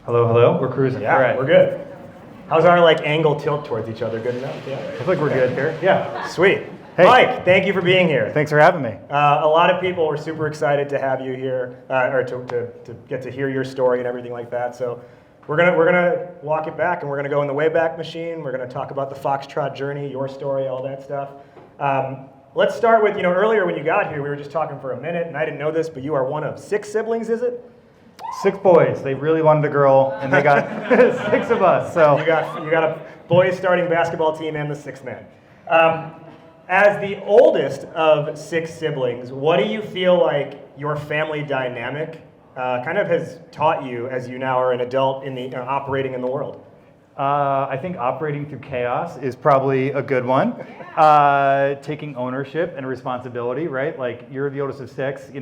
Hello, hello. We're cruising. Yeah, All right. we're good. How's our angle tilt towards each other? Good enough? Yeah. I feel like we're good here. Yeah. Sweet. Hey. Mike, thank you for being here. Thanks for having me. A lot of people were super excited to have you here, or to get to hear your story and everything like that. So we're gonna walk it back, and we're gonna go in the Wayback Machine. We're gonna talk about the Foxtrot journey, your story, all that stuff. Let's start with, earlier when you got here, we were just talking for a minute, and I didn't know this, but you are one of 6 siblings, is it? 6 boys. They really wanted a girl, and they got 6 of us. So you got a boys starting basketball team and the 6th man. As the oldest of 6 siblings, what do you feel like your family dynamic kind of has taught you as you now are an adult in the operating in the world? I think operating through chaos is probably a good one. Taking ownership and responsibility, right? Like, you're the oldest of 6.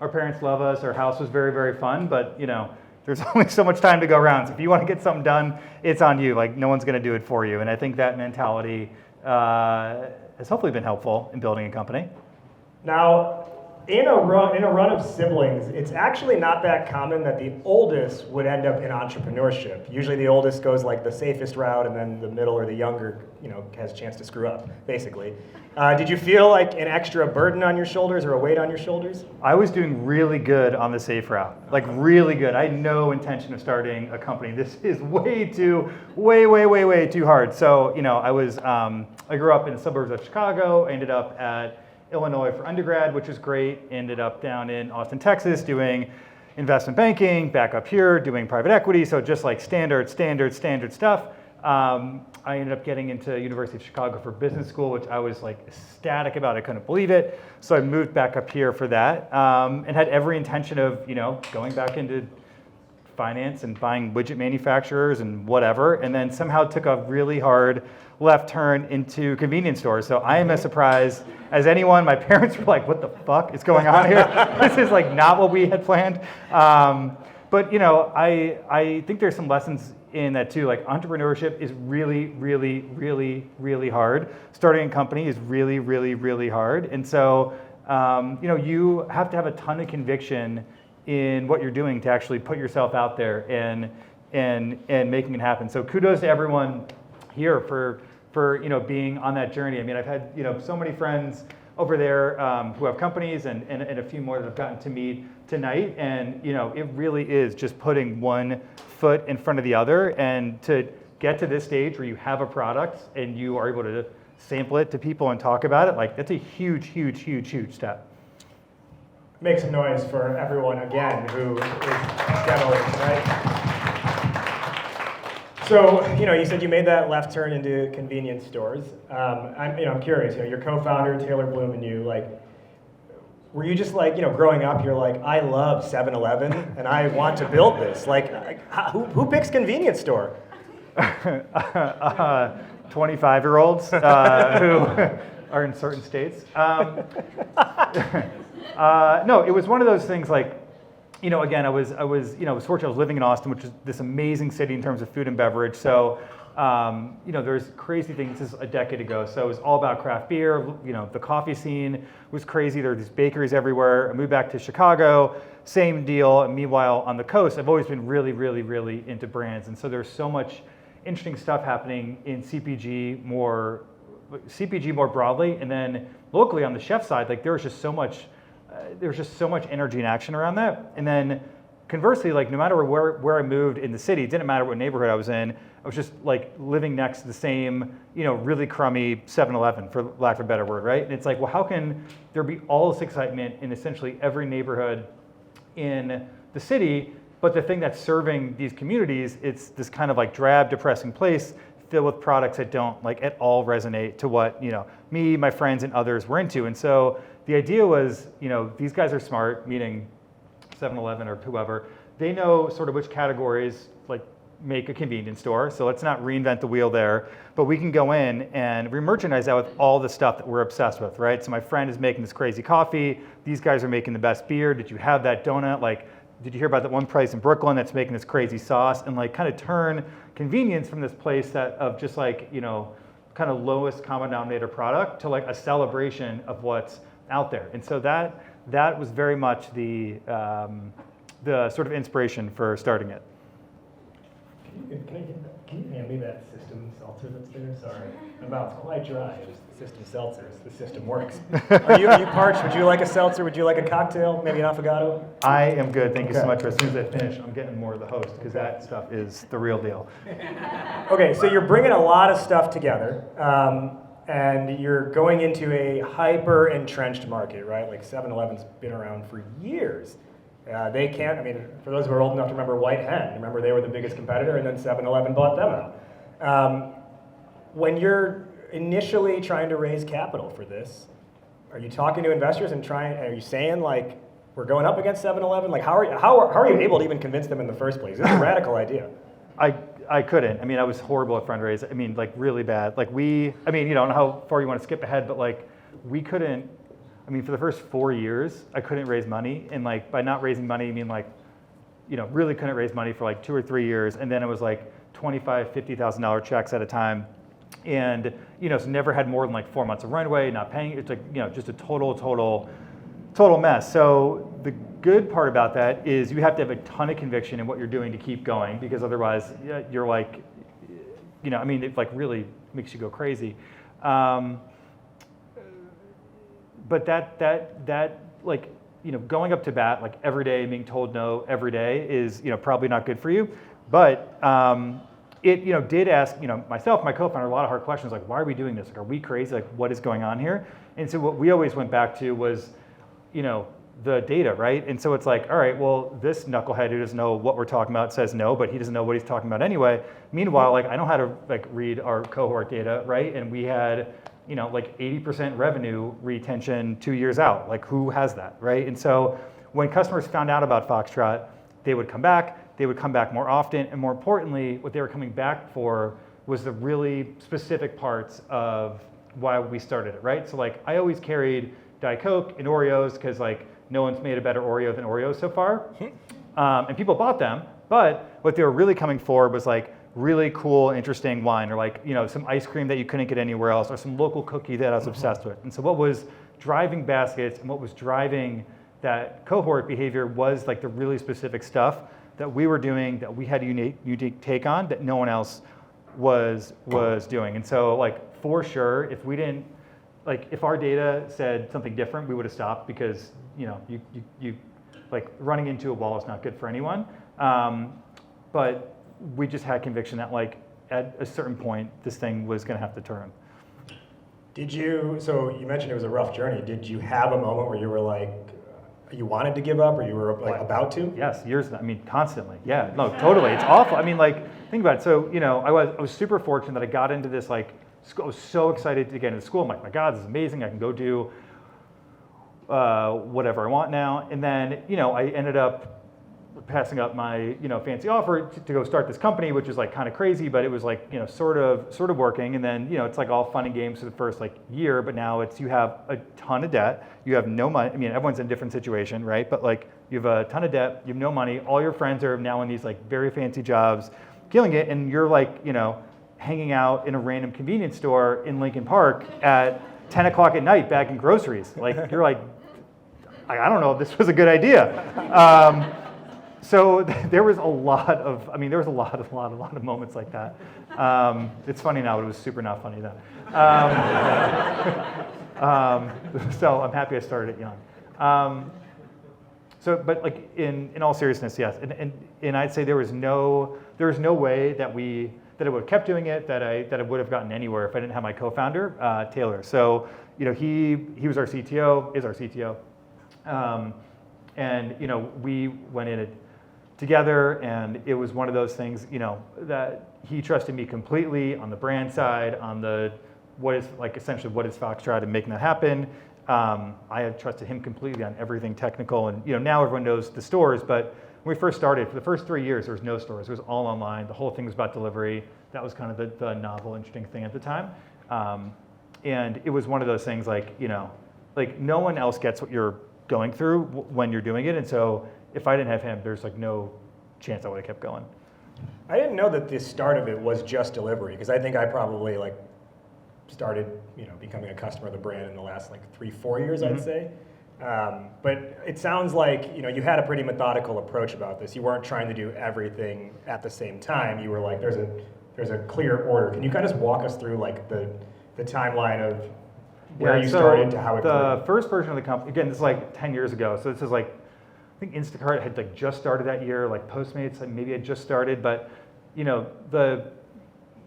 Our parents love us. Our house was very, very fun, but there's only so much time to go around. So if you want to get something done, it's on you. Like, no one's going to do it for you. And I think that mentality has hopefully been helpful in building a company. Now, in a run of siblings, it's actually not that common that the oldest would end up in entrepreneurship. Usually the oldest goes like the safest route, and then the middle or the younger, has a chance to screw up, basically. Did you feel like an extra burden on your shoulders or a weight on your shoulders? I was doing really good on the safe route, like really good. I had no intention of starting a company. This is way too hard. So, I grew up in the suburbs of Chicago, ended up at Illinois for undergrad, which was great. Ended up down in Austin, Texas, doing investment banking, back up here, doing private equity. So just like standard stuff. I ended up getting into University of Chicago for business school, which I was like ecstatic about. I couldn't believe it. So I moved back up here for that, and had every intention of, going back into finance and buying widget manufacturers and whatever, and then somehow took a really hard left turn into convenience stores. So I am as surprised as anyone. My parents were like, what the fuck is going on here? This is like not what we had planned. But I think there's some lessons in that too. Like, entrepreneurship is really hard. Starting a company is really hard. And so, you have to have a ton of conviction in what you're doing to actually put yourself out there and making it happen. So kudos to everyone here for being on that journey. I mean, I've had so many friends over there who have companies, and a few more that I've gotten to meet tonight. And it really is just putting one foot in front of the other, and to get to this stage where you have a product and you are able to sample it to people and talk about it. Like, that's a huge step. Make some noise for everyone again who is demoing, right? So, you said you made that left turn into convenience stores. I'm curious, your co-founder, Taylor Bloom, and you, were you just growing up, you're like, I love 7-Eleven and I want to build this. Who picks convenience store? 25-year-olds who are in certain states. No, it was one of those things again, I was fortunate. I was living in Austin, which is this amazing city in terms of food and beverage. So, there's crazy things. This is a decade ago. So it was all about craft beer. The coffee scene was crazy. There were these bakeries everywhere. I moved back to Chicago, same deal. And meanwhile, on the coast, I've always been really into brands. And so there's so much interesting stuff happening in CPG more broadly. And then locally on the chef side, there was just so much energy and action around that. And then conversely, no matter where I moved in the city, it didn't matter what neighborhood I was in, I was just living next to the same, really crummy 7-Eleven, for lack of a better word, right? And it's well, how can there be all this excitement in essentially every neighborhood in the city, but the thing that's serving these communities, it's this kind of drab, depressing place filled with products that don't at all resonate to what, me, my friends, and others were into. And so the idea was, these guys are smart, meaning 7-Eleven or whoever. They know sort of which categories make a convenience store. So let's not reinvent the wheel there, but we can go in and re-merchandise that with all the stuff that we're obsessed with, right? So my friend is making this crazy coffee. These guys are making the best beer. Did you have that donut? Did you hear about that one place in Brooklyn that's making this crazy sauce? And kind of turn convenience from this place of just kind of lowest common denominator product to a celebration of what's out there. And so that was very much the sort of inspiration for starting it. Can you hand me that system seltzer that's there? Sorry, my mouth's quite dry. It's the system seltzer. The system works. Are you parched? Would you like a seltzer? Would you like a cocktail? Maybe an affogato? I am good. Thank you so Okay. much. As soon as I finish, I'm getting more of the host because that stuff is the real deal. Okay, so you're bringing a lot of stuff together, and you're going into a hyper entrenched market, right? Like 7-Eleven's been around for years. They can't, I mean, for those who are old enough to remember White Hen, remember they were the biggest competitor and then 7-Eleven bought them out. When you're initially trying to raise capital for this, are you talking to investors and are you saying like, we're going up against 7-Eleven? Like how are you able to even convince them in the first place? It's a radical idea. I couldn't. I mean, I was horrible at fundraise. I mean, like really bad. Like I don't know how far you want to skip ahead, but like we couldn't, I mean, for the first 4 years, I couldn't raise money. And like by not raising money, I mean like, really couldn't raise money for like 2 or 3 years. And then it was like $25,000, $50,000 checks at a time. And, so never had more than like 4 months of runway, not paying. It's like, just a total mess. So the good part about that is you have to have a ton of conviction in what you're doing to keep going, because otherwise you're like, it like really makes you go crazy. But that like, going up to bat like every day, being told no every day is, probably not good for you. But it, did ask, myself, my co-founder, a lot of hard questions like, why are we doing this? Like, are we crazy? Like, what is going on here? And so what we always went back to was, the data, right? And so it's like, all right, well, this knucklehead who doesn't know what we're talking about says no, but he doesn't know what he's talking about anyway. Meanwhile, like I know how to like read our cohort data, right? And we had, like 80% revenue retention 2 years out. Like who has that, right? And so when customers found out about Foxtrot, they would come back more often, and more importantly, what they were coming back for was the really specific parts of why we started it, right? So like I always carried Diet Coke and Oreos because like no one's made a better Oreo than Oreos so far. And people bought them, but what they were really coming for was like really cool, interesting wine, or like, some ice cream that you couldn't get anywhere else, or some local cookie that I was obsessed with. And so what was driving baskets and what was driving that cohort behavior was like the really specific stuff that we were doing, that we had a unique take on that no one else was doing. And so like for sure, if we didn't, like if our data said something different, we would have stopped, because you like running into a wall is not good for anyone. But we just had conviction that like at a certain point, this thing was going to have to turn. So you mentioned it was a rough journey. Did you have a moment where you were like, you wanted to give up, or you were like about to? Yes, years. I mean, constantly. Yeah, no, totally. It's awful. I mean, like think about it. So I was super fortunate that I got into this like. I was so excited to get into school. I'm like, my God, this is amazing. I can go do whatever I want now. And then, I ended up passing up my, fancy offer to go start this company, which is like kind of crazy, but it was like, sort of working. And then, it's like all fun and games for the first like year, but now it's, you have a ton of debt. You have no money. I mean, everyone's in a different situation, right? But like you have a ton of debt, you have no money. All your friends are now in these like very fancy jobs, killing it. And you're like, hanging out in a random convenience store in Lincoln Park at 10 o'clock at night bagging groceries. Like, you're like, I don't know if this was a good idea. So there was a lot of moments like that. It's funny now, but it was super not funny then. So I'm happy I started it young. But like in all seriousness, yes. And I'd say there was no way that I would have kept doing it, that I would have gotten anywhere if I didn't have my co-founder, Taylor. So, he was our CTO, is our CTO. And, we went in it together, and it was one of those things, that he trusted me completely on the brand side, on essentially what is Foxtrot and making that happen. I had trusted him completely on everything technical, and, now everyone knows the stores, but when we first started, for the first 3 years, there was no stores. It was all online. The whole thing was about delivery. That was kind of the novel, interesting thing at the time. And it was one of those things like, like no one else gets what you're going through when you're doing it. And so if I didn't have him, there's like no chance I would have kept going. I didn't know that the start of it was just delivery, because I think I probably like started, becoming a customer of the brand in the last like 3-4 years, I'd say. But it sounds like you had a pretty methodical approach about this. You weren't trying to do everything at the same time. You were like, there's a clear order. Can you kind of just walk us through like the timeline of where you started to how it grew? The first version of the company, again, this is like 10 years ago. So this is like, I think Instacart had like just started that year, like Postmates maybe had just started, but the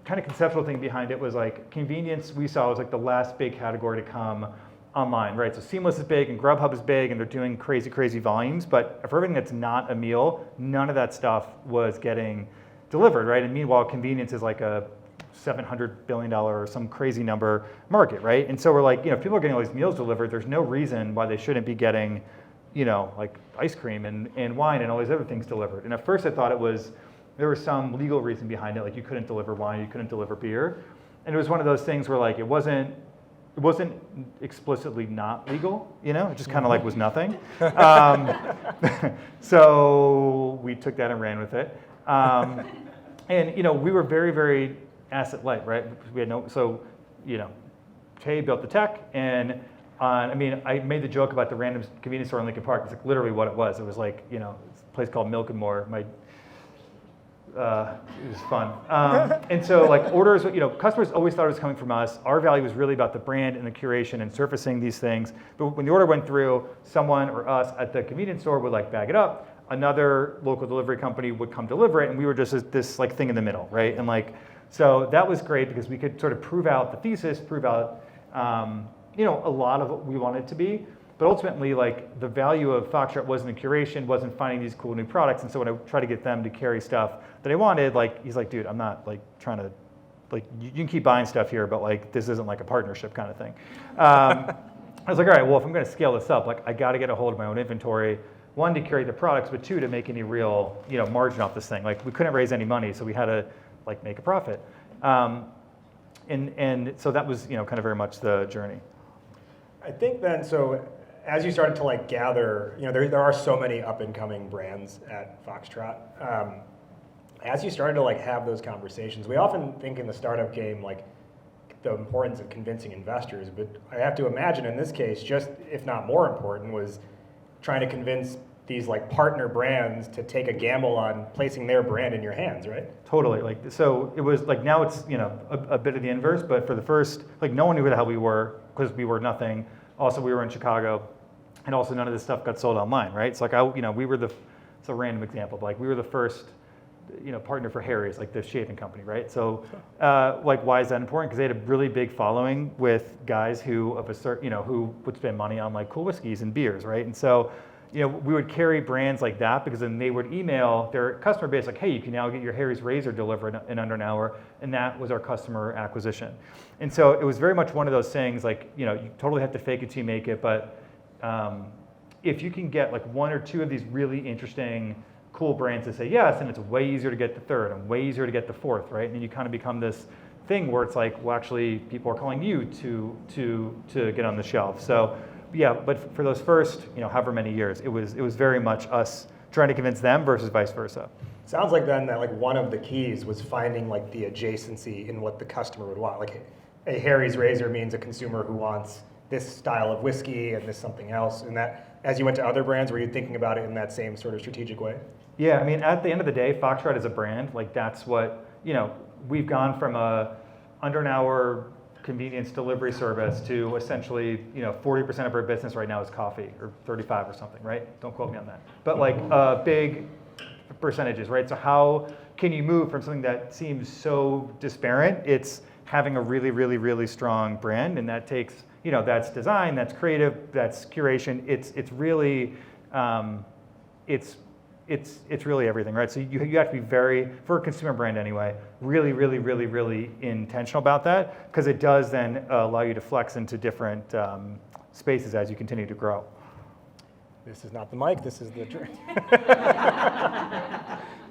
kind of conceptual thing behind it was like convenience we saw was like the last big category to come online, right? So Seamless is big and Grubhub is big and they're doing crazy, crazy volumes, but for everything that's not a meal, none of that stuff was getting delivered, right? And meanwhile, convenience is like a $700 billion or some crazy number market, right? And so we're like, if people are getting all these meals delivered, there's no reason why they shouldn't be getting, like ice cream and wine and all these other things delivered. And at first I thought there was some legal reason behind it, like you couldn't deliver wine, you couldn't deliver beer. And it was one of those things where like it wasn't explicitly not legal, it just kind of like was nothing. So we took that and ran with it. And we were very, very asset light, right? We had Tay built the tech, and I made the joke about the random convenience store in Lincoln Park. It's like literally what it was. It was like it's a place called Milk and More. It was fun. And so like orders, customers always thought it was coming from us. Our value was really about the brand and the curation and surfacing these things. But when the order went through, someone or us at the convenience store would like bag it up. Another local delivery company would come deliver it, and we were just this like thing in the middle, right? And like, so that was great because we could sort of prove out the thesis, prove out, a lot of what we wanted it to be. But ultimately, like the value of Foxtrot wasn't the curation, wasn't finding these cool new products. And so when I tried to get them to carry stuff that I wanted, like he's like, dude, I'm not like trying to, like you can keep buying stuff here, but like this isn't like a partnership kind of thing. I was like, all right, well, if I'm going to scale this up, like I got to get a hold of my own inventory. One, to curate the products, but two, to make any real margin off this thing. Like we couldn't raise any money, so we had to like make a profit. And so that was kind of very much the journey. I think then, so as you started to like gather, there are so many up and coming brands at Foxtrot. As you started to like have those conversations, we often think in the startup game like the importance of convincing investors, but I have to imagine in this case, just if not more important, was trying to convince these like partner brands to take a gamble on placing their brand in your hands, right? Totally. Like so, it was like now it's a bit of the inverse, but for the first, like no one knew who the hell we were because we were nothing. Also, we were in Chicago, and also none of this stuff got sold online, right? So like we were it's a random example, but like we were the first, partner for Harry's, like the shaving company, right? So like why is that important? Because they had a really big following with guys who who would spend money on like cool whiskeys and beers, right? And so we would carry brands like that because then they would email their customer base like, hey, you can now get your Harry's razor delivered in under an hour, and that was our customer acquisition. And so it was very much one of those things like, you totally have to fake it till you make it, but if you can get like one or two of these really interesting, cool brands to say yes, and it's way easier to get the third and way easier to get the fourth, right? And then you kind of become this thing where it's like, well, actually, people are calling you to get on the shelf. So yeah, but for those first, however many years, it was very much us trying to convince them versus vice versa. Sounds like then that like one of the keys was finding like the adjacency in what the customer would want. Like a Harry's razor means a consumer who wants this style of whiskey and this something else. And that, as you went to other brands, were you thinking about it in that same sort of strategic way? Yeah, at the end of the day, Foxtrot is a brand. Like that's what, we've gone from a under an hour convenience delivery service to essentially, 40% of our business right now is coffee, or 35 or something, right? Don't quote me on that. But like big percentages, right? So how can you move from something that seems so disparate? It's having a really, really, really strong brand, and that takes, that's design, that's creative, that's curation. It's really, it's really everything, right? So you have to be very, for a consumer brand anyway, really, really, really, really intentional about that, because it does then allow you to flex into different spaces as you continue to grow. This is not the mic, this is the drink.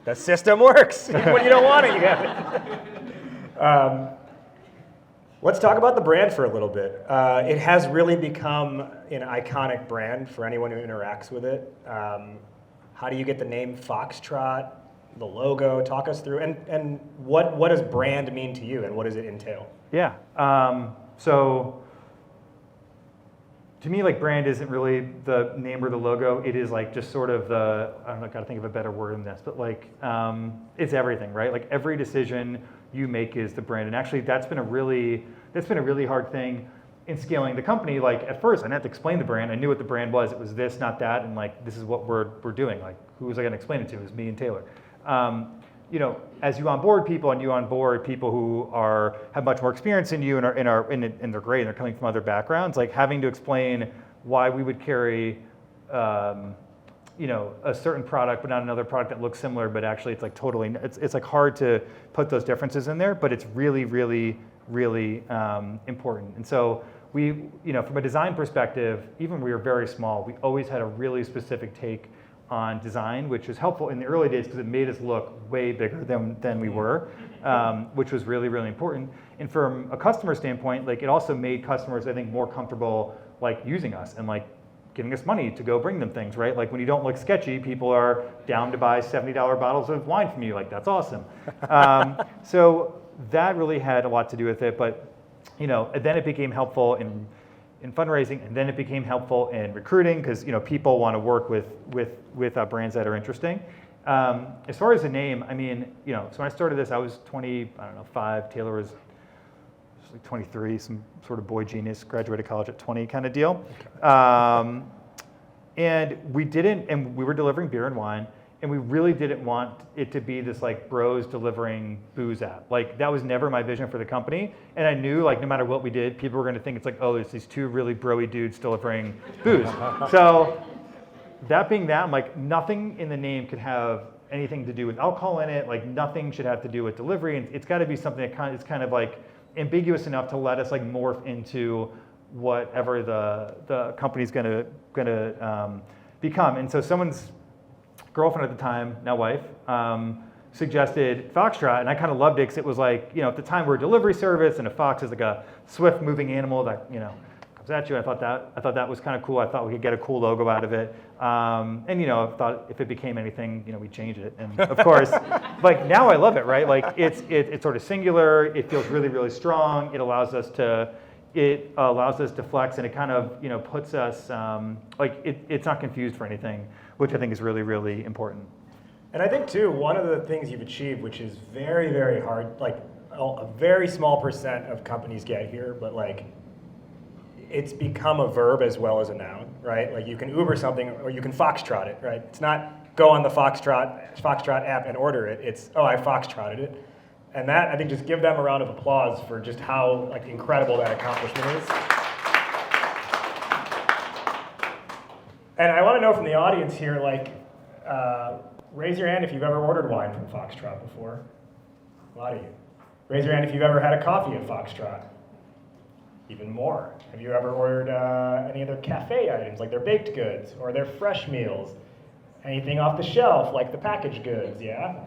The system works. When you don't want it, you have it. Let's talk about the brand for a little bit. It has really become an iconic brand for anyone who interacts with it. How do you get the name Foxtrot, the logo? Talk us through, and what does brand mean to you, and what does it entail? Yeah, so to me, like brand isn't really the name or the logo. It is like just sort of the, I don't know, gotta think of a better word than this, but like it's everything, right? Like every decision you make is the brand. And actually that's been a really hard thing in scaling the company. Like at first I didn't have to explain the brand. I knew what the brand was. It was this, not that. And like, this is what we're doing. Like who was I gonna explain it to? It was me and Taylor. You know, as you onboard people and you onboard people who have much more experience than you and they're great and they're coming from other backgrounds, like having to explain why we would carry, you know, a certain product but not another product that looks similar, but actually it's like totally, it's like hard to put those differences in there, but it's really, really, really important. And so we, you know, from a design perspective, even when we were very small, we always had a really specific take on design, which was helpful in the early days because it made us look way bigger than we were, which was really, really important. And from a customer standpoint, like it also made customers, I think, more comfortable like using us and like giving us money to go bring them things, right? Like when you don't look sketchy, people are down to buy $70 bottles of wine from you. Like that's awesome. So that really had a lot to do with it. But you know, then it became helpful in fundraising, and then it became helpful in recruiting because you know people want to work with brands that are interesting. As far as the name, I mean, you know, so when I started this, I was 5. Taylor was like 23, some sort of boy genius, graduated college at 20 kind of deal. Okay. And we were delivering beer and wine, and we really didn't want it to be this like bros delivering booze app. Like that was never my vision for the company. And I knew like no matter what we did, people were gonna think it's like, oh, it's these two really bro-y dudes delivering booze. So that being that, I'm like nothing in the name could have anything to do with alcohol in it. Like nothing should have to do with delivery. And it's gotta be something that it's kind of like ambiguous enough to let us like morph into whatever the company's gonna become. And so someone's girlfriend at the time, now wife, suggested Foxtrot, and I kind of loved it because it was like, you know, at the time we're a delivery service, and a fox is like a swift moving animal that, you know, comes at you. I thought that was kind of cool. I thought we could get a cool logo out of it, and you know, I thought if it became anything, you know, we'd change it. And of course, like now I love it, right? Like it's sort of singular. It feels really, really strong. It allows us to flex, and it kind of, you know, puts us like it's not confused for anything, which I think is really, really important. And I think too, one of the things you've achieved, which is very, very hard, like a very small percent of companies get here, but like it's become a verb as well as a noun, right? Like you can Uber something or you can Foxtrot it, right? It's not go on the Foxtrot app and order it. It's, oh, I Foxtrotted it. And that, I think, just give them a round of applause for just how like incredible that accomplishment is. And I want to know from the audience here, like, raise your hand if you've ever ordered wine from Foxtrot before. A lot of you. Raise your hand if you've ever had a coffee at Foxtrot. Even more. Have you ever ordered any of their cafe items, like their baked goods or their fresh meals? Anything off the shelf, like the packaged goods, yeah?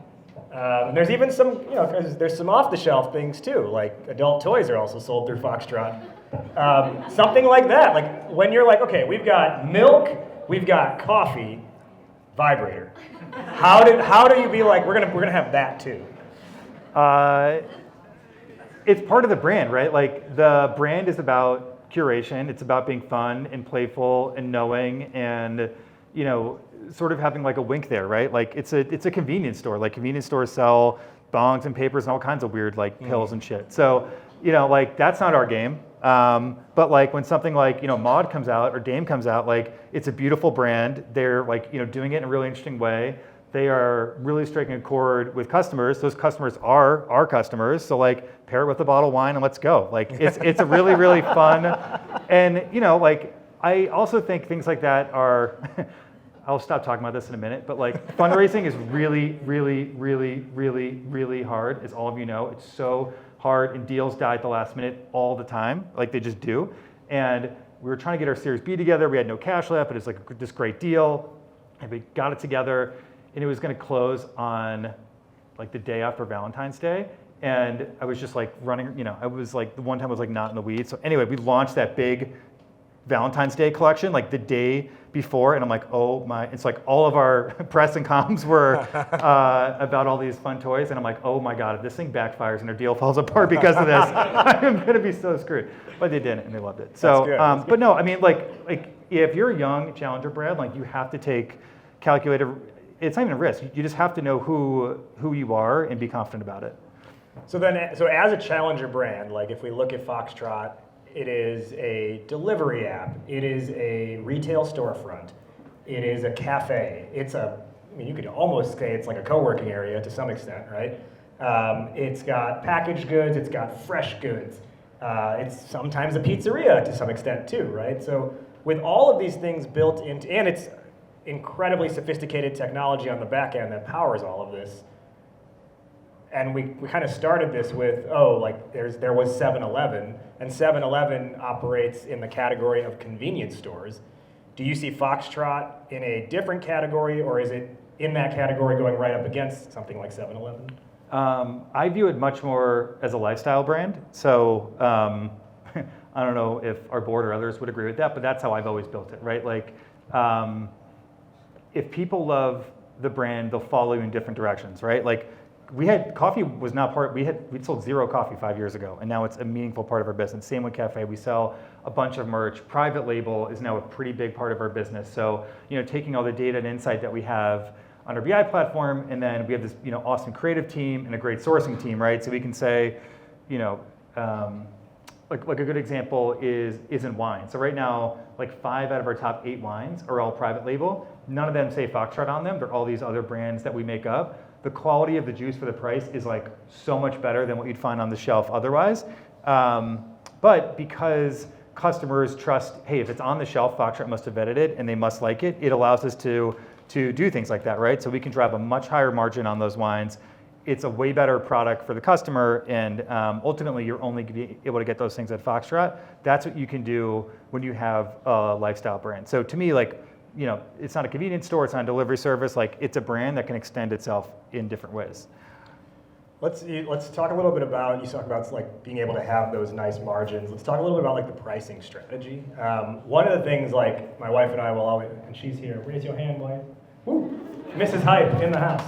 And there's even some, you know, there's some off-the-shelf things too, like adult toys are also sold through Foxtrot. Something like that, like when you're like, okay, we've got milk, we've got coffee, vibrator. How do you be like, we're gonna have that too? It's part of the brand, right? Like the brand is about curation. It's about being fun and playful and knowing and, you know, sort of having like a wink there, right? Like it's a convenience store. Like convenience stores sell bongs and papers and all kinds of weird like pills and shit. So, you know, like that's not our game. But like when something like, you know, Maud comes out or Dame comes out, like it's a beautiful brand. They're like, you know, doing it in a really interesting way. They are really striking a chord with customers. Those customers are our customers. So like pair it with a bottle of wine and let's go. Like it's a really, really fun. And, you know, like I also think things like that are, I'll stop talking about this in a minute, but like fundraising is really, really, really, really, really hard, as all of you know. It's so hard, and deals die at the last minute all the time, like they just do. And we were trying to get our Series B together. We had no cash left, but it's like this great deal, and we got it together, and it was going to close on like the day after Valentine's Day. And I was just like running, you know, I was like, the one time I was like not in the weeds. So anyway, we launched that big Valentine's Day collection like the day before, and I'm like, oh my, it's like all of our press and comms were about all these fun toys, and I'm like, oh my God, if this thing backfires and our deal falls apart because of this, I'm gonna be so screwed. But they didn't, and they loved it. So, but no, I mean, like if you're a young challenger brand, like you have to take calculated, it's not even a risk. You just have to know who you are and be confident about it. So then, so as a challenger brand, like if we look at Foxtrot, it is a delivery app. It is a retail storefront. It is a cafe. I mean, you could almost say it's like a co-working area to some extent, right? It's got packaged goods. It's got fresh goods. It's sometimes a pizzeria to some extent too, right? So with all of these things built into, and it's incredibly sophisticated technology on the back end that powers all of this. And we kind of started this with, there was 7-Eleven, and 7-Eleven operates in the category of convenience stores. Do you see Foxtrot in a different category, or is it in that category going right up against something like 7-Eleven? I view it much more as a lifestyle brand. So I don't know if our board or others would agree with that, but that's how I've always built it, right? Like, if people love the brand, they'll follow you in different directions, right? Like, coffee was not part, we'd sold 0 coffee 5 years ago, and now it's a meaningful part of our business. Same with cafe, we sell a bunch of merch. Private label is now a pretty big part of our business. So, taking all the data and insight that we have on our BI platform, and then we have this, awesome creative team and a great sourcing team, right? So we can say, like a good example is in wine. So right now, like 5 out of our top 8 wines are all private label. None of them say Foxtrot on them. They're all these other brands that we make up. The quality of the juice for the price is like so much better than what you'd find on the shelf otherwise. But because customers trust, hey, if it's on the shelf, Foxtrot must have vetted it and they must like it, it allows us to do things like that, right? So we can drive a much higher margin on those wines. It's a way better product for the customer, and ultimately you're only going to be able to get those things at Foxtrot. That's what you can do when you have a lifestyle brand. So to me, like, it's not a convenience store, it's not a delivery service, like it's a brand that can extend itself in different ways. Let's talk a little bit about, you talk about like being able to have those nice margins. Let's talk a little bit about like the pricing strategy. One of the things like my wife and I will always, and she's here, raise your hand, wife. Woo! Mrs. Hype in the house.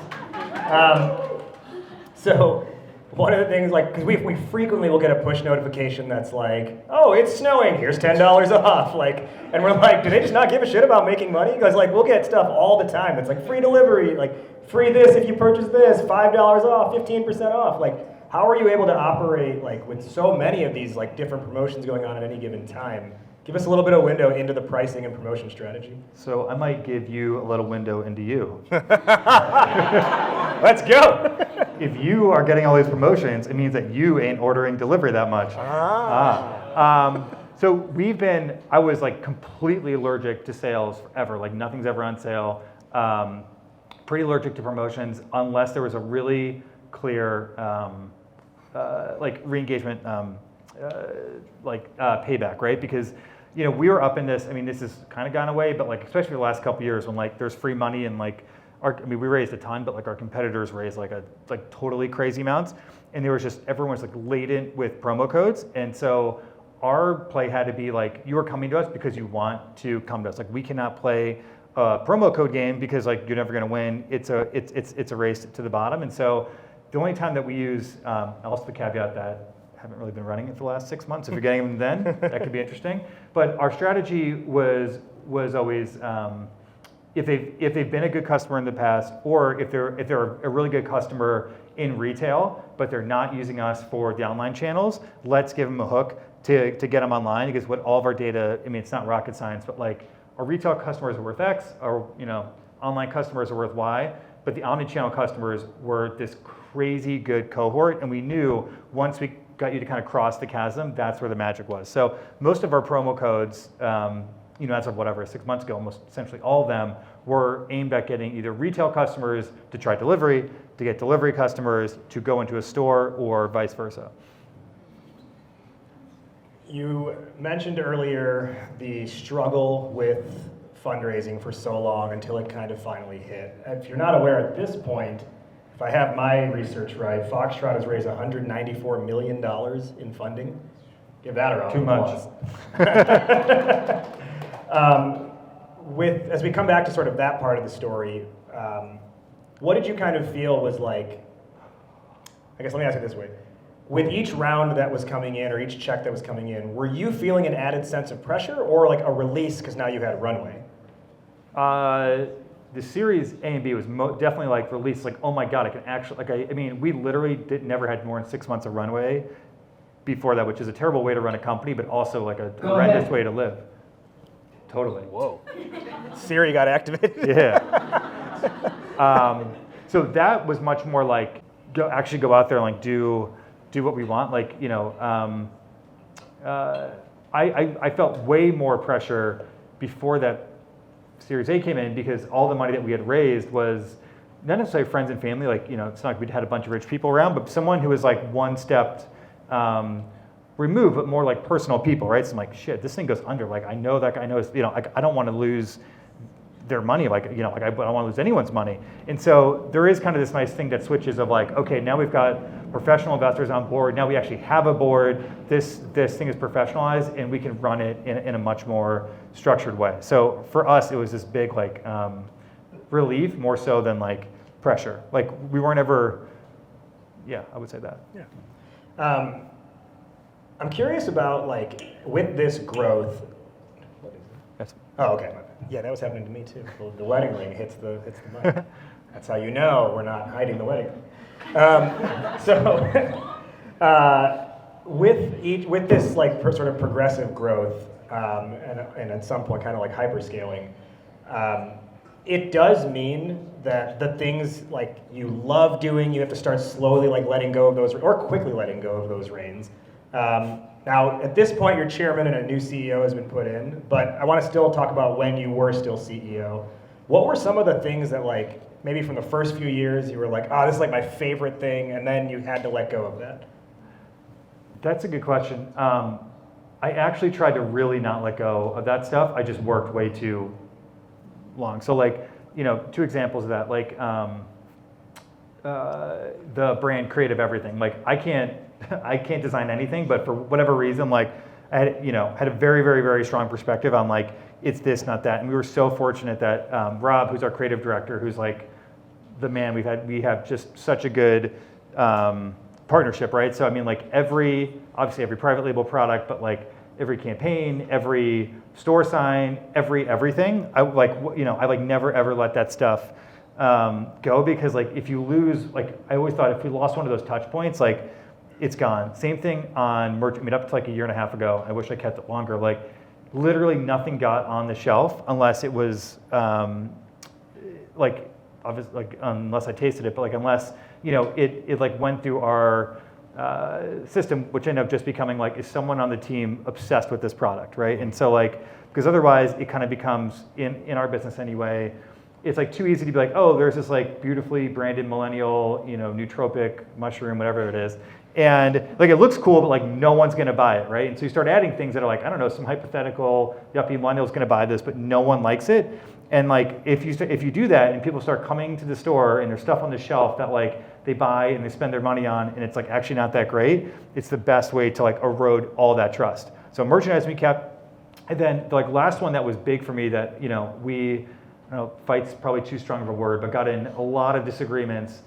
So one of the things, like, because we frequently will get a push notification that's like, oh, it's snowing, here's $10 off. Like, and we're like, do they just not give a shit about making money? Because like, we'll get stuff all the time that's like free delivery, like free this if you purchase this, $5 off, 15% off. Like, how are you able to operate like with so many of these like different promotions going on at any given time? Give us a little bit of window into the pricing and promotion strategy. So I might give you a little window into you. Let's go. If you are getting all these promotions, it means that you ain't ordering delivery that much. So I was like completely allergic to sales forever. Like nothing's ever on sale. Pretty allergic to promotions unless there was a really clear like re-engagement payback, right? Because we were up in this. I mean, this has kind of gone away, but like especially the last couple of years when like there's free money and like we raised a ton, but like our competitors raised like totally crazy amounts, and there was just everyone's like laden with promo codes, and so our play had to be like you are coming to us because you want to come to us. Like we cannot play a promo code game because like you're never going to win. It's a race to the bottom, and so the only time that we use, also the caveat that haven't really been running it for the last 6 months. If you're getting them then, that could be interesting. But our strategy was always if they've been a good customer in the past, or if they're a really good customer in retail, but they're not using us for the online channels, let's give them a hook to get them online. Because what all of our data, I mean, it's not rocket science, but like our retail customers are worth X, our online customers are worth Y, but the omnichannel customers were this crazy good cohort, and we knew once we got you to kind of cross the chasm, that's where the magic was. So most of our promo codes, as of whatever, 6 months ago, almost essentially all of them were aimed at getting either retail customers to try delivery, to get delivery customers to go into a store, or vice versa. You mentioned earlier the struggle with fundraising for so long until it kind of finally hit. If you're not aware at this point, if I have my research right, Foxtrot has raised $194 million in funding. Give that a round Too of applause. As we come back to sort of that part of the story, what did you kind of feel was like, I guess let me ask it this way. With each round that was coming in or each check that was coming in, were you feeling an added sense of pressure or like a release because now you had runway? The Series A and B was definitely like release, like, oh my God, I can actually, like, I mean, we literally never had more than 6 months of runway before that, which is a terrible way to run a company, but also like a horrendous way to live. Totally. Whoa. Siri got activated. Yeah. So that was much more like, actually go out there and like do what we want. Like, you know, I felt way more pressure before that Series A came in because all the money that we had raised was not necessarily friends and family. Like, you know, it's not like we'd had a bunch of rich people around, but someone who was like one step removed, but more like personal people, right? So I'm like, shit, this thing goes under. Like, I know that guy knows, you know, like, I don't want to lose their money. Like, you know, like I don't want to lose anyone's money. And so there is kind of this nice thing that switches of like, okay, now we've got professional investors on board. Now we actually have a board. This thing is professionalized and we can run it in a much more structured way. So for us, it was this big like relief more so than like pressure. Like we weren't ever, yeah, I would say that. Yeah. I'm curious about like with this growth. What is it? Yes. Oh, okay. Yeah, that was happening to me too. The wedding ring hits the mic. That's how you know we're not hiding the wedding ring. With this like sort of progressive growth and at some point kind of like hyperscaling, it does mean that the things like you love doing, you have to start slowly like letting go of those or quickly letting go of those reins. Now, at this point, you're chairman and a new CEO has been put in, but I want to still talk about when you were still CEO. What were some of the things that like, maybe from the first few years, you were like, oh, this is like my favorite thing, and then you had to let go of that? That's a good question. I actually tried to really not let go of that stuff. I just worked way too long. So like, you know, 2 examples of that, like the brand creative everything. Like I can't design anything, but for whatever reason, like I had a very, very, very strong perspective on like, it's this, not that. And we were so fortunate that Rob, who's our creative director, who's like the man we have just such a good partnership, right? So I mean like obviously every private label product, but like every campaign, every store sign, everything. I never ever let that stuff go because like if you lose, like I always thought if we lost one of those touch points, like it's gone. Same thing on merch. I mean, up to like a year and a half ago, I wish I kept it longer. Like literally nothing got on the shelf unless it was like obviously like unless I tasted it, but like unless, you know, it like went through our system, which ended up just becoming like, is someone on the team obsessed with this product, right? And so like, because otherwise it kind of becomes, in our business anyway, it's like too easy to be like, oh, there's this like beautifully branded millennial, you know, nootropic mushroom, whatever it is. And like it looks cool, but like no one's gonna buy it, right? And so you start adding things that are like, I don't know, some hypothetical yuppie millennial's gonna buy this, but no one likes it. And like if you do that and people start coming to the store and there's stuff on the shelf that like they buy and they spend their money on and it's like actually not that great, it's the best way to like erode all that trust. So merchandise we kept, and then the like last one that was big for me that, you know, fight's probably too strong of a word, but got in a lot of disagreements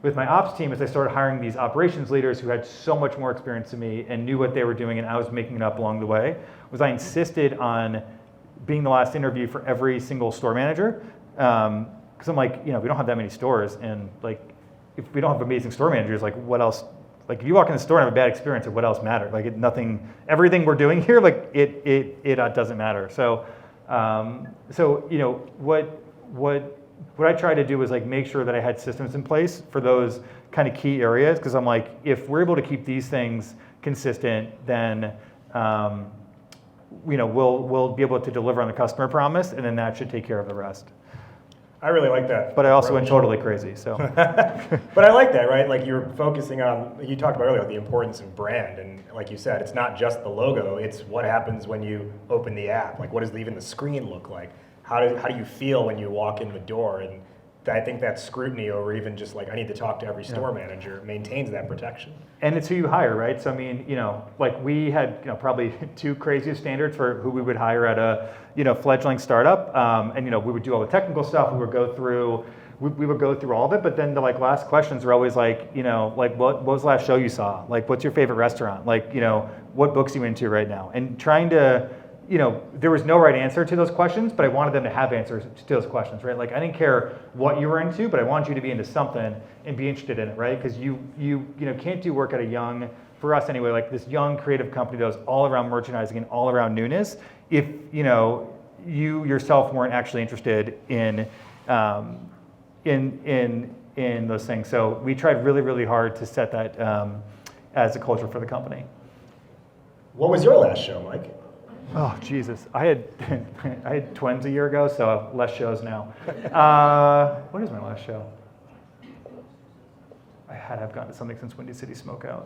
with my ops team as I started hiring these operations leaders who had so much more experience than me and knew what they were doing and I was making it up along the way, was I insisted on being the last interview for every single store manager. Because I'm like, you know, we don't have that many stores and like, if we don't have amazing store managers, like what else? Like if you walk in the store and have a bad experience, like what else matters? Like everything we're doing here, like it doesn't matter. So you know, what I tried to do was like make sure that I had systems in place for those kind of key areas, because I'm like, if we're able to keep these things consistent, then you know, we'll be able to deliver on the customer promise, and then that should take care of the rest. I really like that. But I also went totally crazy, so. But I like that, right? Like you're focusing on, you talked about earlier, the importance of brand, and like you said, it's not just the logo, it's what happens when you open the app. Like what does even the screen look like? How do you feel when you walk in the door? And I think that scrutiny over even just like I need to talk to every store manager maintains that protection. And it's who you hire, right? So I mean, like we had probably 2 craziest standards for who we would hire at a fledgling startup, and we would do all the technical stuff. We would go through all of it, but then the last questions are always like what was the last show you saw? Like what's your favorite restaurant? Like what books are you into right now? And trying to there was no right answer to those questions, but I wanted them to have answers to those questions, right? Like I didn't care what you were into, but I wanted you to be into something and be interested in it, right? Because you can't do work at a young, for us anyway, like this young creative company that was all around merchandising and all around newness, if you yourself weren't actually interested in those things. So we tried really, really hard to set that as a culture for the company. What was your last show, Mike? Oh, Jesus. I had twins a year ago, so less shows now. What is my last show? I had to have gone to something since Windy City Smokeout.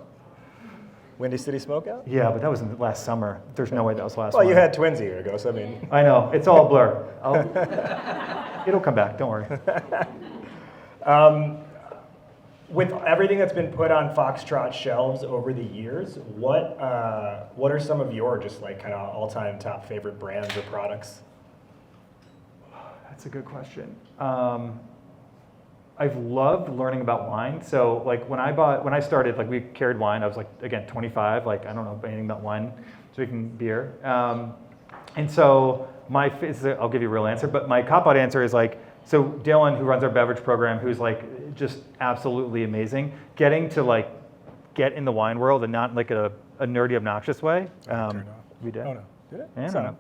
Windy City Smokeout? Yeah, but that was in the last summer. There's no way that was last Well, one. you had twins a year ago, so I mean. I know. It's all a blur. It'll come back. Don't worry. With everything that's been put on Foxtrot shelves over the years, what are some of your just like kind of all-time top favorite brands or products? That's a good question. I've loved learning about wine. So like when I started, like we carried wine. I was like, again, 25. Like I don't know anything about wine, drinking beer. And so I'll give you a real answer, but my cop-out answer is like, so Dylan, who runs our beverage program, who's like just absolutely amazing, getting to like get in the wine world and not like a nerdy, obnoxious way. We did. Oh no, did it? Yeah, So,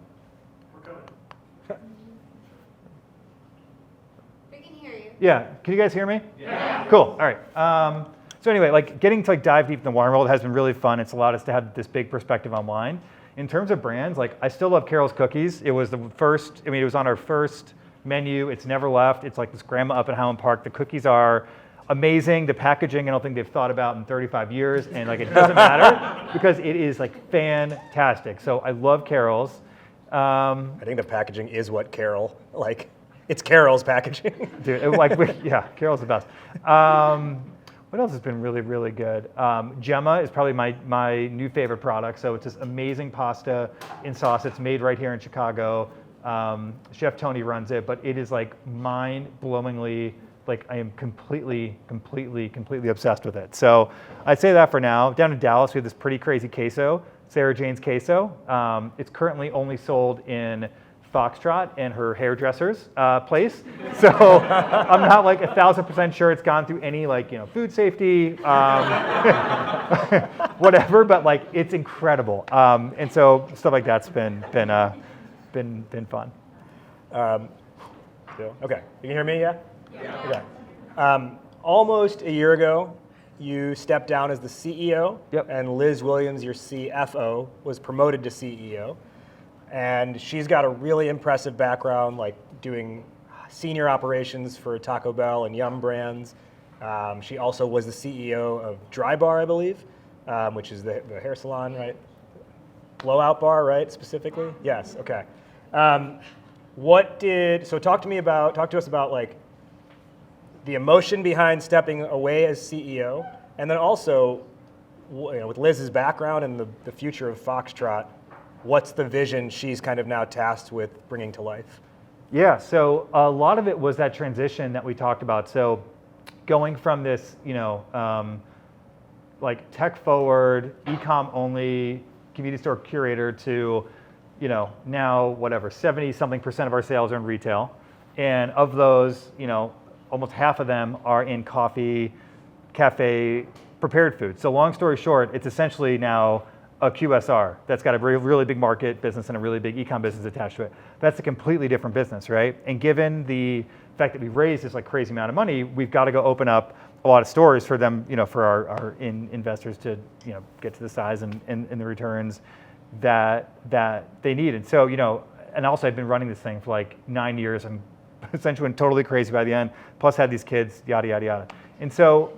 We can hear you. Yeah, can you guys hear me? Yeah. Cool, all right. So anyway, like getting to like dive deep in the wine world has been really fun. It's allowed us to have this big perspective on wine. In terms of brands, like I still love Carol's Cookies. It was it was on our first menu. It's never left. It's like this grandma up in Highland Park. The cookies are amazing. The packaging, I don't think they've thought about in 35 years, and like it doesn't matter because it is like fantastic. So I love Carol's. I think the packaging is what Carol, like, it's Carol's packaging. Dude, Carol's the best. What else has been really, really good? Gemma is probably my new favorite product. So it's this amazing pasta in sauce. It's made right here in Chicago. Chef Tony runs it, but it is like mind-blowingly, like I am completely obsessed with it. So I'd say that for now. Down in Dallas, we have this pretty crazy queso, Sarah Jane's queso. It's currently only sold in Foxtrot and her hairdresser's place. So I'm not like 1,000% sure it's gone through any like food safety, whatever. But like it's incredible. And so stuff like that's been fun. Okay, you can hear me, yeah? Yeah. Okay. Almost a year ago, you stepped down as the CEO, Yep. and Liz Williams, your CFO, was promoted to CEO. And she's got a really impressive background, like doing senior operations for Taco Bell and Yum brands. She also was the CEO of Dry Bar, I believe, which is the hair salon, right? Blowout bar, right, specifically? Yes, okay. Talk to us about like the emotion behind stepping away as CEO, and then also, with Liz's background and the future of Foxtrot, what's the vision she's kind of now tasked with bringing to life? Yeah, so a lot of it was that transition that we talked about. So going from this, like tech forward, e-com only, convenience store curator to, now whatever, 70-something% of our sales are in retail. And of those, almost half of them are in coffee, cafe, prepared food. So long story short, it's essentially now a QSR that's got a really big market business and a really big e-com business attached to it. That's a completely different business, right? And given the fact that we've raised this like crazy amount of money, we've got to go open up a lot of stores for them, for our investors to, get to the size and the returns that they need. And so, and also I've been running this thing for like 9 years. I'm essentially went totally crazy by the end, plus had these kids, yada, yada, yada. And so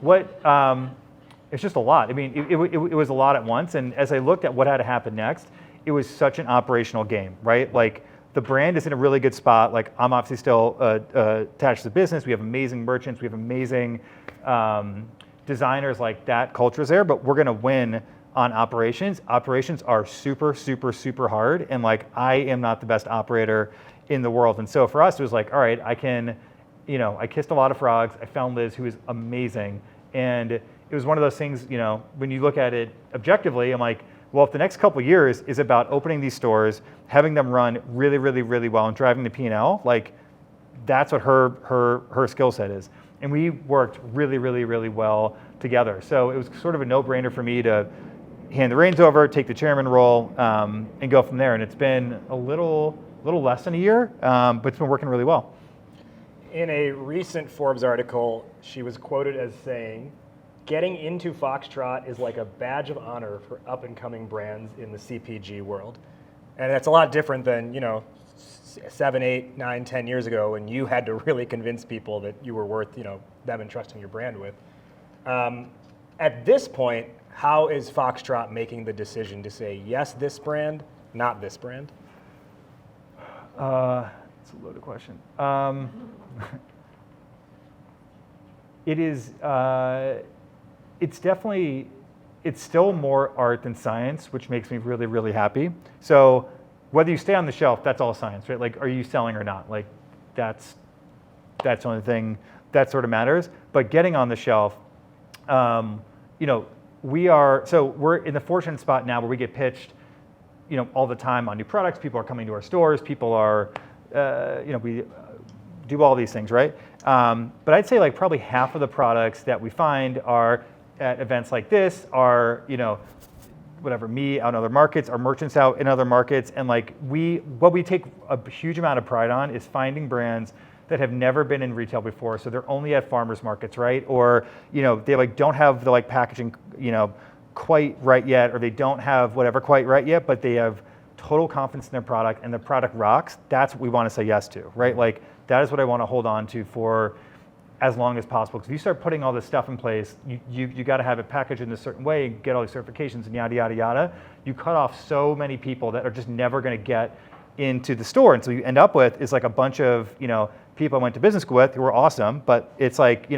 it's just a lot. I mean, it was a lot at once. And as I looked at what had to happen next, it was such an operational game, right? Like the brand is in a really good spot. Like I'm obviously still attached to the business. We have amazing merchants. We have amazing designers. Like that culture's there, but we're gonna win on operations. Operations are super, super, super hard, and like I am not the best operator in the world. And so for us, it was like, all right, I kissed a lot of frogs. I found Liz, who is amazing, and it was one of those things. When you look at it objectively, I'm like, well, if the next couple of years is about opening these stores, having them run really, really, really well, and driving the P&L, like that's what her skill set is. And we worked really, really, really well together. So it was sort of a no-brainer for me to hand the reins over, take the chairman role, and go from there. And it's been a little less than a year, but it's been working really well. In a recent Forbes article, she was quoted as saying, "Getting into Foxtrot is like a badge of honor for up-and-coming brands in the CPG world." And that's a lot different than 7, 8, 9, 10 years ago when you had to really convince people that you were worth them entrusting your brand with. At this point, how is Foxtrot making the decision to say yes, this brand, not this brand? It's a loaded question. It is. It's still more art than science, which makes me really, really happy. So whether you stay on the shelf, that's all science, right? Like, are you selling or not? Like, that's the only thing that sort of matters. But getting on the shelf, we're in the fortunate spot now where we get pitched, all the time on new products. People are coming to our stores. People are, we do all these things, right? But I'd say like probably half of the products that we find are at events like this are, me out in other markets, our merchants out in other markets. And like what we take a huge amount of pride on is finding brands that have never been in retail before. So they're only at farmers markets, right? Or, they like don't have the like packaging, quite right yet, or they don't have whatever quite right yet, but they have total confidence in their product and the product rocks. That's what we want to say yes to, right? Like that is what I want to hold on to for as long as possible. Because if you start putting all this stuff in place, you got to have it packaged in a certain way, get all these certifications and yada, yada, yada. You cut off so many people that are just never going to get into the store. And so you end up with is like a bunch of, people I went to business school with who were awesome, but it's like,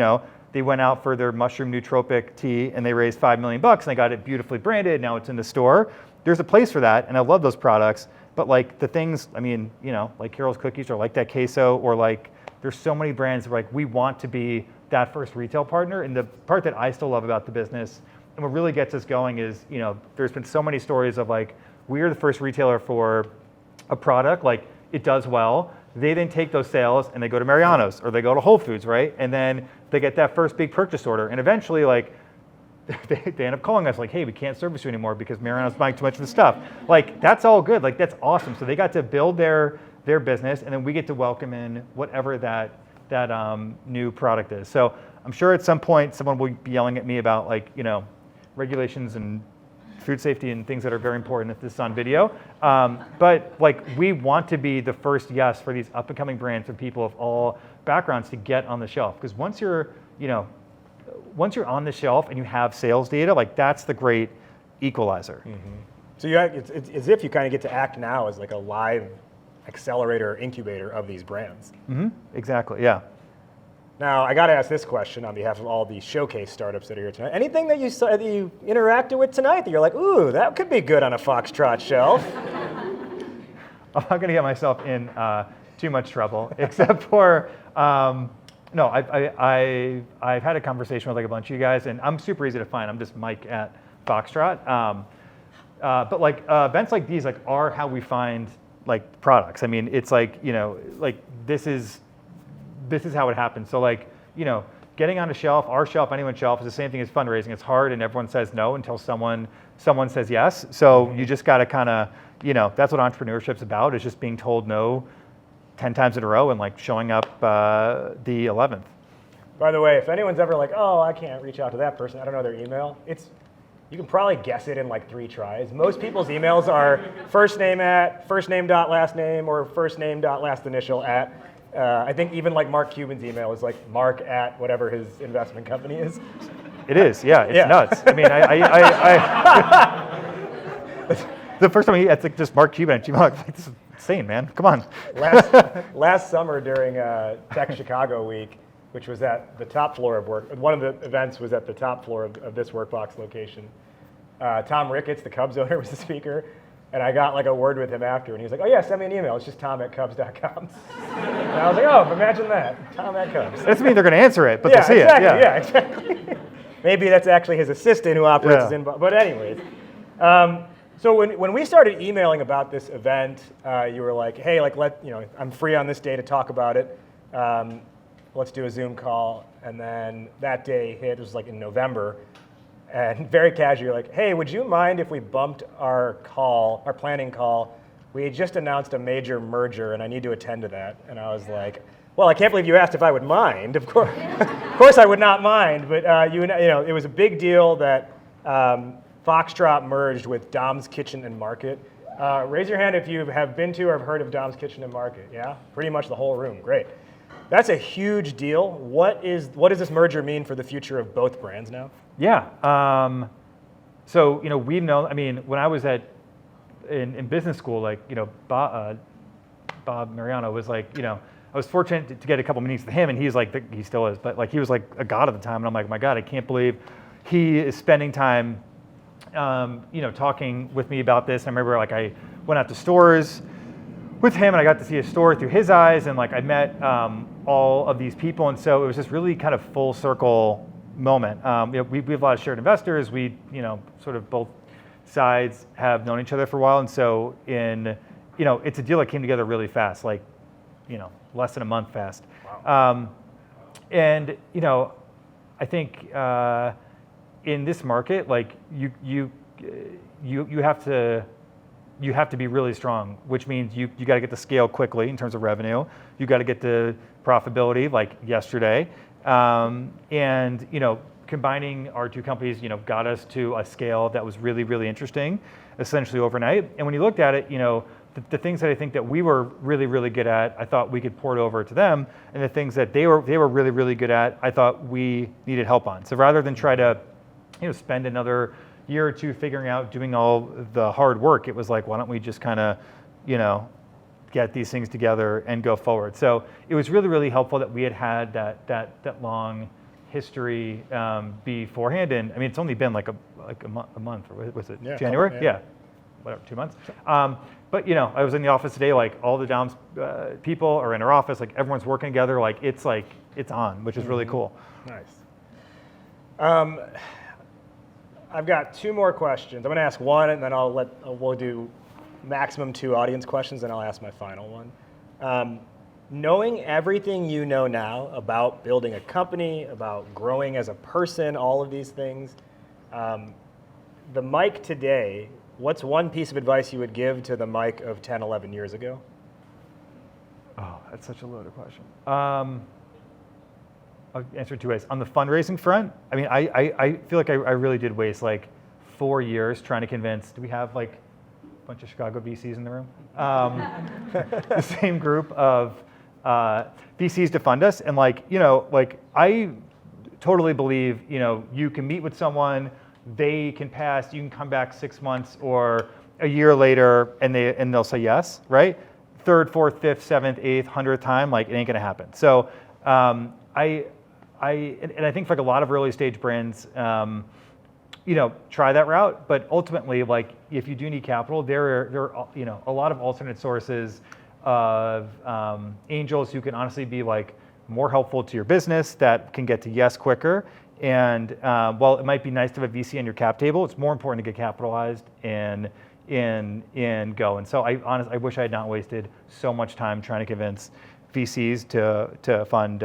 they went out for their mushroom nootropic tea and they raised $5 million and they got it beautifully branded. Now it's in the store. There's a place for that. And I love those products, but like the things, like Carol's Cookies or like that queso, or like, there's so many brands where like we want to be that first retail partner. And the part that I still love about the business and what really gets us going is, there's been so many stories of like, we are the first retailer for a product, like it does well. They then take those sales and they go to Mariano's or they go to Whole Foods, right? And then they get that first big purchase order. And eventually like, they end up calling us like, hey, we can't service you anymore because Mariano's buying too much of the stuff. Like, that's all good. Like, that's awesome. So they got to build their business and then we get to welcome in whatever that new product is. So I'm sure at some point someone will be yelling at me about like, regulations and food safety and things that are very important if this is on video. But like we want to be the first yes for these up and coming brands for people of all backgrounds to get on the shelf. Because once you're on the shelf and you have sales data, like that's the great equalizer. Mm-hmm. So it's as if you kind of get to act now as like a live accelerator or incubator of these brands. Mm-hmm. Exactly, yeah. Now, I got to ask this question on behalf of all the showcase startups that are here tonight. Anything that you interacted with tonight that you're like, ooh, that could be good on a Foxtrot shelf? I'm not going to get myself in too much trouble, except for, no, I've had a conversation with like a bunch of you guys, and I'm super easy to find. I'm just Mike at Foxtrot. But like events like these like are how we find like products. I mean, it's like, like this is how it happens. So like, getting on a shelf, our shelf, anyone's shelf is the same thing as fundraising. It's hard and everyone says no until someone says yes. So you just got to kind of, that's what entrepreneurship's about, is just being told no 10 times in a row and like showing up the 11th. By the way, if anyone's ever like, oh, I can't reach out to that person, I don't know their email, you can probably guess it in like 3 tries. Most people's emails are first name dot last name, or first name dot last initial at. I think even like Mark Cuban's email is like Mark at whatever his investment company is. It is, yeah, it's nuts. I mean, the first time it's like just Mark Cuban at Gmail. insane, man. Come on. Last summer during Tech Chicago Week, which was at the top floor of work, one of the events was at the top floor of this Workbox location. Tom Ricketts, the Cubs owner, was the speaker, and I got like a word with him after, and he was like, "Oh yeah, send me an email. It's just tom@cubs.com." And I was like, "Oh, imagine that, Tom@Cubs." That doesn't mean they're going to answer it, but Yeah, they'll see exactly, it. yeah, exactly. Maybe that's actually his assistant who operates his inbox. But anyways, so when we started emailing about this event, you were like, "Hey, like I'm free on this day to talk about it. Let's do a Zoom call." And then that day hit. It was like in November, and very casually, you're like, "Hey, would you mind if we bumped our planning call? We had just announced a major merger, and I need to attend to that." And I was like, "Well, I can't believe you asked if I would mind. Of course, of course I would not mind." But it was a big deal that Foxtrot merged with Dom's Kitchen and Market. Raise your hand if you have been to or have heard of Dom's Kitchen and Market. Yeah, pretty much the whole room. Great. That's a huge deal. What does this merger mean for the future of both brands now? Yeah. So we've known. I mean, when I was in business school, like Bob Mariano was like, I was fortunate to get a couple meetings with him, and he's like, he still is, but like he was like a god at the time, and I'm like, my God, I can't believe he is spending time, talking with me about this. I remember like I went out to stores with him, and I got to see a store through his eyes, and like I met all of these people, and so it was this really kind of full circle moment. We have a lot of shared investors. We, sort of both sides have known each other for a while, and so it's a deal that came together really fast, like, less than a month fast. Wow. And I think in this market, like you have to be really strong, which means you got to get to scale quickly in terms of revenue. You got to get to profitability like yesterday. And combining our two companies, got us to a scale that was really, really interesting, essentially overnight. And when you looked at it, the things that I think that we were really, really good at, I thought we could port over to them, and the things that they were really, really good at, I thought we needed help on. So rather than try to, spend another year or two figuring out doing all the hard work, it was like, why don't we just kind of, get these things together and go forward. So it was really, really helpful that we had that long history beforehand. And I mean, it's only been like a month, or was it January? Yeah, whatever, 2 months. But I was in the office today, like all the Dom's people are in our office, like everyone's working together, like it's on, which is really cool. Nice. I've got two more questions. I'm going to ask one, and then we'll do maximum 2 audience questions, and I'll ask my final one. Knowing everything you know now about building a company, about growing as a person, all of these things, the Mike today, what's one piece of advice you would give to the Mike of 10, 11 years ago? Oh, that's such a loaded question. I'll answer it 2 ways. On the fundraising front, I mean, I feel like I really did waste like 4 years trying to convince, do we have like a bunch of Chicago VCs in the room? The same group of VCs to fund us. And like I totally believe, you can meet with someone, they can pass, you can come back 6 months or a year later and they'll say yes, right? 3rd, 4th, 5th, 7th, 8th, 100th time, like it ain't gonna happen. So I think for like a lot of early stage brands, try that route, but ultimately, like if you do need capital, there are a lot of alternate sources of angels who can honestly be like more helpful to your business, that can get to yes quicker. And while it might be nice to have a VC on your cap table, it's more important to get capitalized and go. And so I wish I had not wasted so much time trying to convince VCs to fund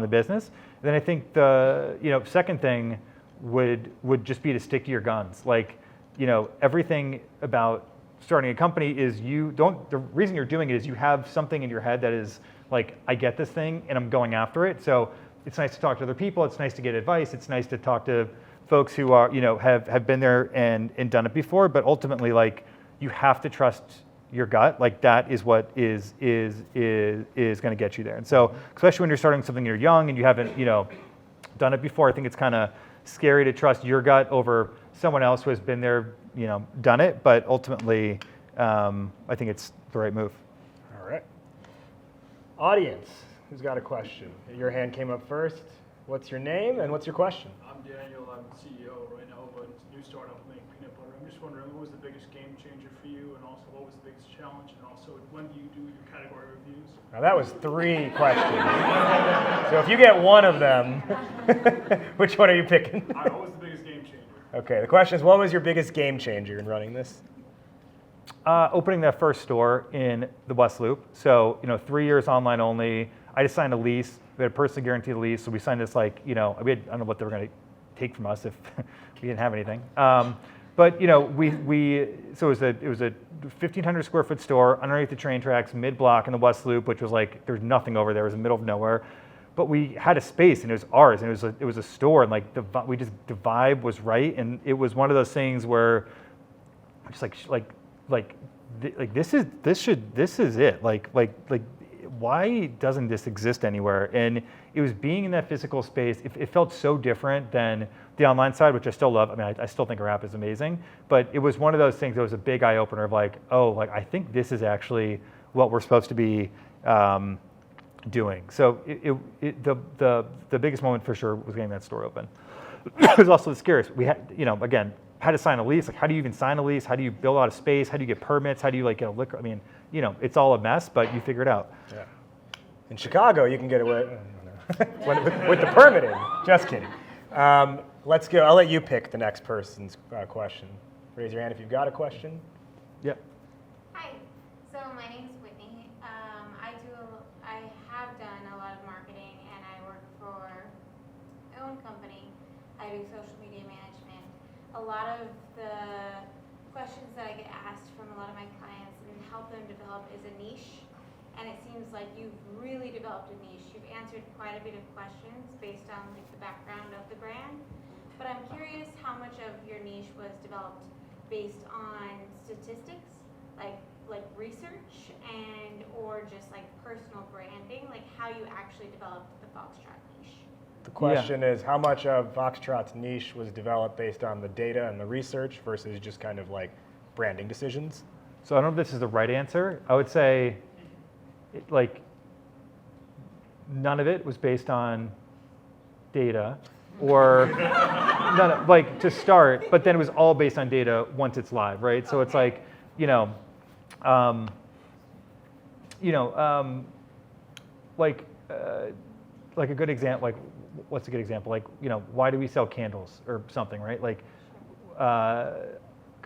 the business. And then I think the second thing would just be to stick to your guns. Like everything about starting a company is the reason you're doing it is you have something in your head that is like, I get this thing and I'm going after it. So it's nice to talk to other people. It's nice to get advice. It's nice to talk to folks who are, have been there and done it before. But ultimately, like you have to trust your gut. Like that is what is going to get you there. And so, especially when you're starting something, you're young and you haven't, done it before. I think it's kind of scary to trust your gut over someone else who has been there, done it. But ultimately, I think it's the right move. All right. Audience, who's got a question? Your hand came up first. What's your name and what's your question? I'm Daniel. I'm CEO right now of a new startup making peanut butter. I'm just wondering, what was the biggest game changer for you, and also what was the biggest challenge, and also when do you do your category reviews? Now that was 3 questions. So if you get one of them, which one are you picking? What was the biggest game changer? Okay, the question is, what was your biggest game changer in running this? Opening that first store in the West Loop. So, 3 years online only. I just signed a lease. We had a personally guaranteed lease. So we signed this I don't know what they were going to take from us if we didn't have anything. But so it was a 1,500 square foot store underneath the train tracks, mid block in the West Loop, which was like there's nothing over there. It was in the middle of nowhere. But we had a space and it was ours, and it was a store, and the vibe was right, and it was one of those things where just this is it. Why doesn't this exist anywhere? And it was being in that physical space. It felt so different than the online side, which I still love. I mean, I still think our app is amazing, but it was one of those things that was a big eye opener of I think this is actually what we're supposed to be doing. So the biggest moment for sure was getting that store open. It was also the scariest. We had, again, had to sign a lease. How do you even sign a lease? How do you build out a space? How do you get permits? How do you get a liquor? I mean, it's all a mess, but you figure it out. Yeah. In Chicago, you can get away with the permitting. Just kidding. Let's go. I'll let you pick the next person's question. Raise your hand if you've got a question. Yep. Hi. So my name is Whitney. I have done a lot of marketing, and I work for my own company. I do social media management. A lot of the questions that I get asked from a lot of my clients and help them develop is a niche. And it seems like you've really developed a niche. You've answered quite a bit of questions based on the background of the brand. But I'm curious how much of your niche was developed based on statistics, like research, or just personal branding, how you actually developed the Foxtrot niche. The question is, how much of Foxtrot's niche was developed based on the data and the research versus just kind of branding decisions? So I don't know if this is the right answer. I would say, none of it was based on data, or to start. But then it was all based on data once it's live, right? So it's a good example. What's a good example? Why do we sell candles or something, right? Because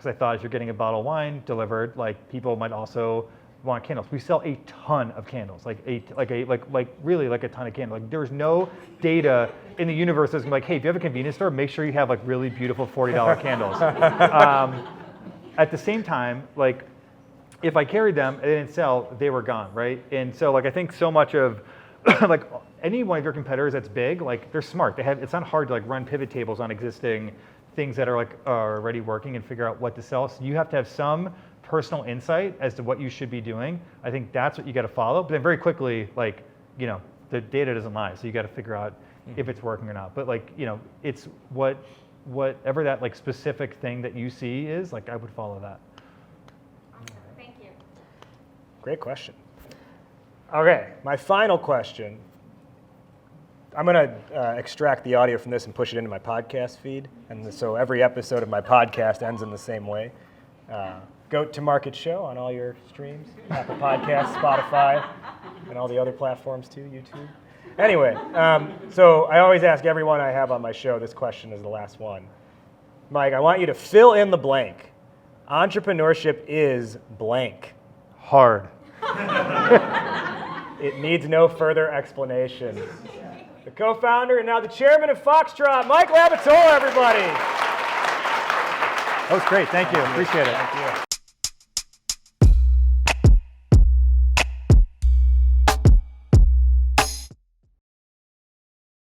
I thought as you're getting a bottle of wine delivered, people might also want candles. We sell a ton of candles, really a ton of candles. There's no data in the universe that's gonna be hey, if you have a convenience store, make sure you have really beautiful $40 candles. At the same time, if I carried them and they didn't sell, they were gone, right? And so I think so much of any one of your competitors that's big, they're smart. It's not hard to run pivot tables on existing things that are already working and figure out what to sell. So you have to have some personal insight as to what you should be doing. I think that's what you got to follow. But then very quickly, the data doesn't lie, so you got to figure out if it's working or not. But it's whatever that specific thing that you see is. I would follow that. Awesome. Thank you. Great question. Okay, my final question. I'm going to extract the audio from this and push it into my podcast feed. And so every episode of my podcast ends in the same way. Goat to Market Show on all your streams, Apple Podcasts, Spotify, and all the other platforms too, YouTube. Anyway, so I always ask everyone I have on my show, this question is the last one. Mike, I want you to fill in the blank. Entrepreneurship is blank. Hard. It needs no further explanation. The co-founder and now the chairman of Foxtrot, Mike LaVitola, everybody. That was great. Thank you. Appreciate it. Thank you.